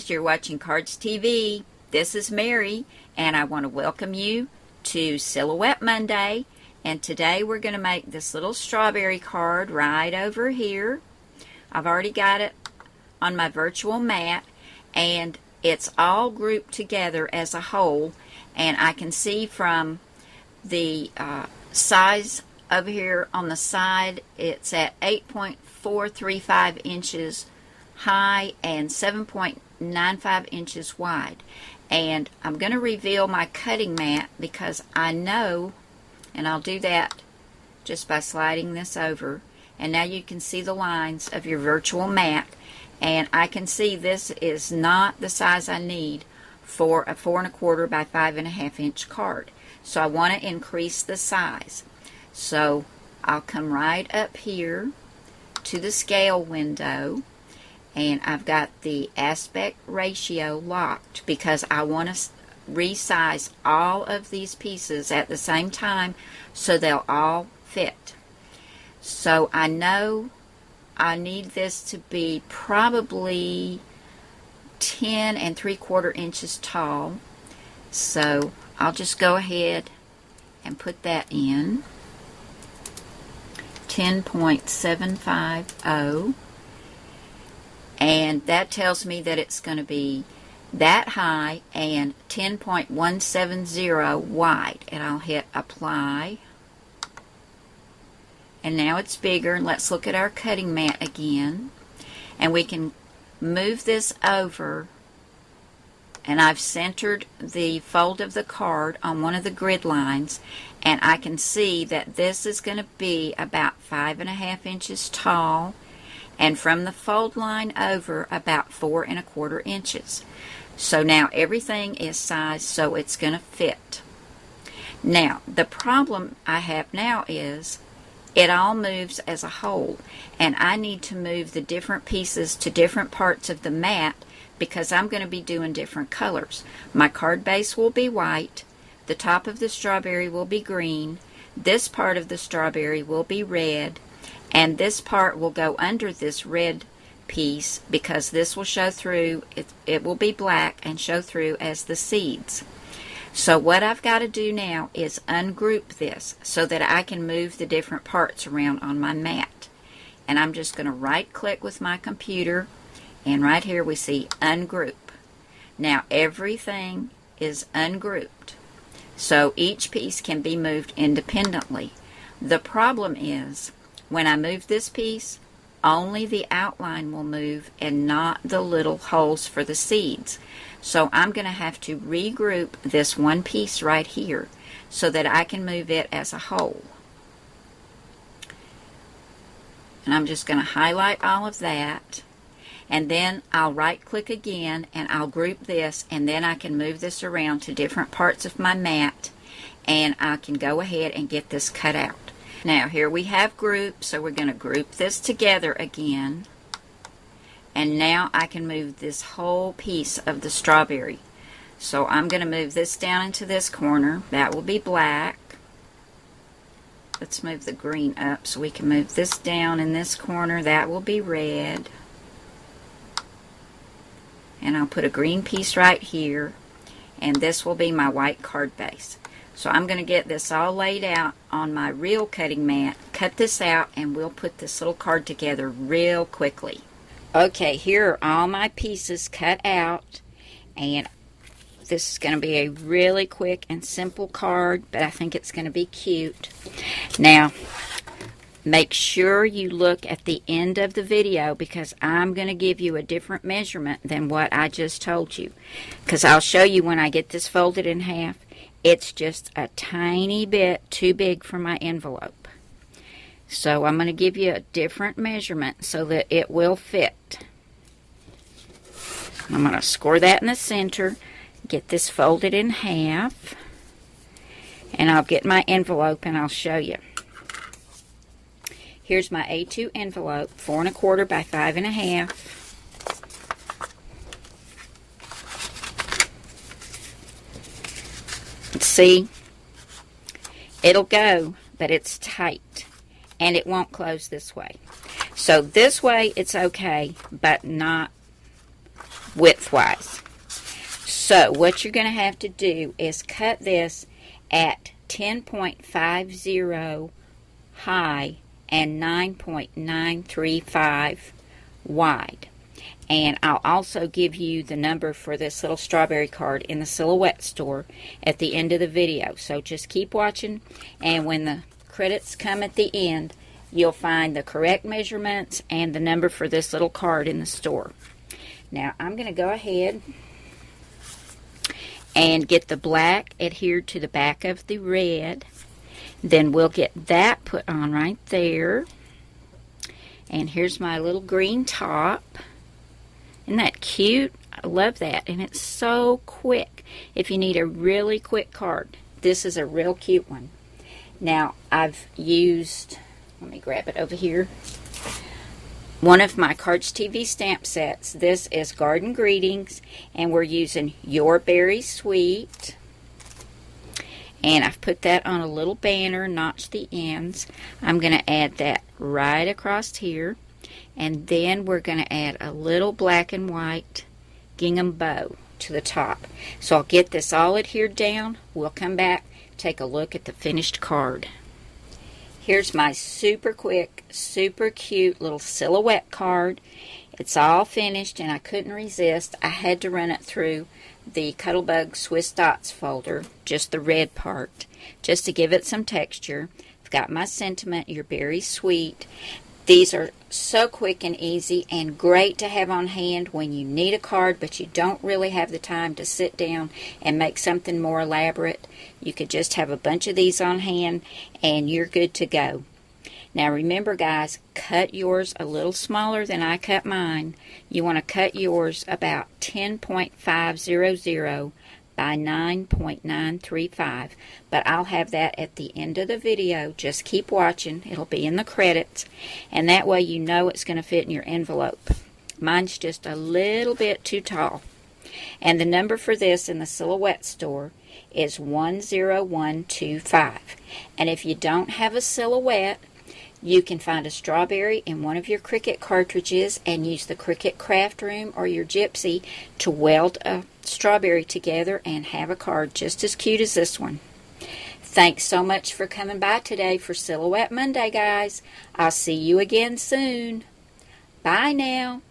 guys, you're watching Cardz TV. This is Mary, and I want to welcome you to Silhouette Monday. And today we're going to make this little strawberry card right over here. I've already got it on my virtual mat, and it's all grouped together as a whole. And I can see from the size over here on the side, it's at 8.435 inches high and 7.95 inches wide. And I'm going to reveal my cutting mat because I know, and I'll do that just by sliding this over, and now you can see the lines of your virtual mat, and I can see this is not the size I need for a 4 1/4 by 5 1/2 inch card. So I want to increase the size. So I'll come right up here to the scale window, and I've got the aspect ratio locked because I want to resize all of these pieces at the same time so they'll all fit. So I know I need this to be probably 10 3/4 inches tall. So I'll just go ahead and put that in. 10.750, and that tells me that it's going to be that high and 10.170 wide, and I'll hit apply, and now it's bigger. And let's look at our cutting mat again, and we can move this over, and I've centered the fold of the card on one of the grid lines, and I can see that this is going to be about 5 1/2 inches tall, and from the fold line over about 4 1/4 inches. So now everything is sized so it's going to fit. Now the problem I have now is it all moves as a whole, and I need to move the different pieces to different parts of the mat because I'm going to be doing different colors. My card base will be white, the top of the strawberry will be green, this part of the strawberry will be red, and this part will go under this red piece because this will show through, it will be black and show through as the seeds. So what I've got to do now is ungroup this so that I can move the different parts around on my mat. And I'm just going to right click with my computer, and right here we see ungroup. Now everything is ungrouped, so each piece can be moved independently. The problem is when I move this piece, only the outline will move and not the little holes for the seeds. So I'm going to have to regroup this one piece right here so that I can move it as a whole. And I'm just going to highlight all of that, and then I'll right click again and I'll group this, and then I can move this around to different parts of my mat, and I can go ahead and get this cut out. Now here we have group, so we're going to group this together again, and now I can move this whole piece of the strawberry. So I'm going to move this down into this corner. That will be black. Let's move the green up so we can move this down in this corner. That will be red. And I'll put a green piece right here, and this will be my white card base. So I'm going to get this all laid out on my real cutting mat, cut this out, and we'll put this little card together real quickly. Okay, here are all my pieces cut out, and this is going to be a really quick and simple card, but I think it's going to be cute. Now, make sure you look at the end of the video because I'm going to give you a different measurement than what I just told you. Because I'll show you when I get this folded in half, it's just a tiny bit too big for my envelope. So I'm going to give you a different measurement so that it will fit. I'm going to score that in the center, get this folded in half, and I'll get my envelope and I'll show you. Here's my A2 envelope, 4 1/4 by 5 1/2. See, it'll go, but it's tight, and it won't close this way. So this way it's okay, but not width-wise. So what you're going to have to do is cut this at 10.50 high and 9.935 wide. And I'll also give you the number for this little strawberry card in the Silhouette store at the end of the video. So just keep watching, and when the credits come at the end, you'll find the correct measurements and the number for this little card in the store. Now I'm going to go ahead and get the black adhered to the back of the red. Then we'll get that put on right there. And here's my little green top. Isn't that cute? I love that. And it's so quick. If you need a really quick card, this is a real cute one. Now, I've used, let me grab it over here, one of my Cardz TV stamp sets. This is Garden Greetings, and we're using Your Berry Sweet. And I've put that on a little banner, notched the ends. I'm going to add that right across here. And then we're going to add a little black and white gingham bow to the top. So I'll get this all adhered down. We'll come back, take a look at the finished card. Here's my super quick, super cute little silhouette card. It's all finished, and I couldn't resist. I had to run it through the Cuttlebug Swiss Dots folder, just the red part, just to give it some texture. I've got my sentiment, Your Berry Sweet. These are so quick and easy and great to have on hand when you need a card but you don't really have the time to sit down and make something more elaborate. You could just have a bunch of these on hand and you're good to go. Now remember, guys, cut yours a little smaller than I cut mine. You want to cut yours about 10.500 by 9.935, but I'll have that at the end of the video. Just keep watching. It'll be in the credits, and that way you know it's going to fit in your envelope. Mine's just a little bit too tall. And the number for this in the Silhouette store is 10125. And if you don't have a Silhouette, you can find a strawberry in one of your Cricut cartridges and use the Cricut Craft Room or your Gypsy to weld a strawberry together and have a card just as cute as this one. Thanks so much for coming by today for Silhouette Monday, guys. I'll see you again soon. Bye now.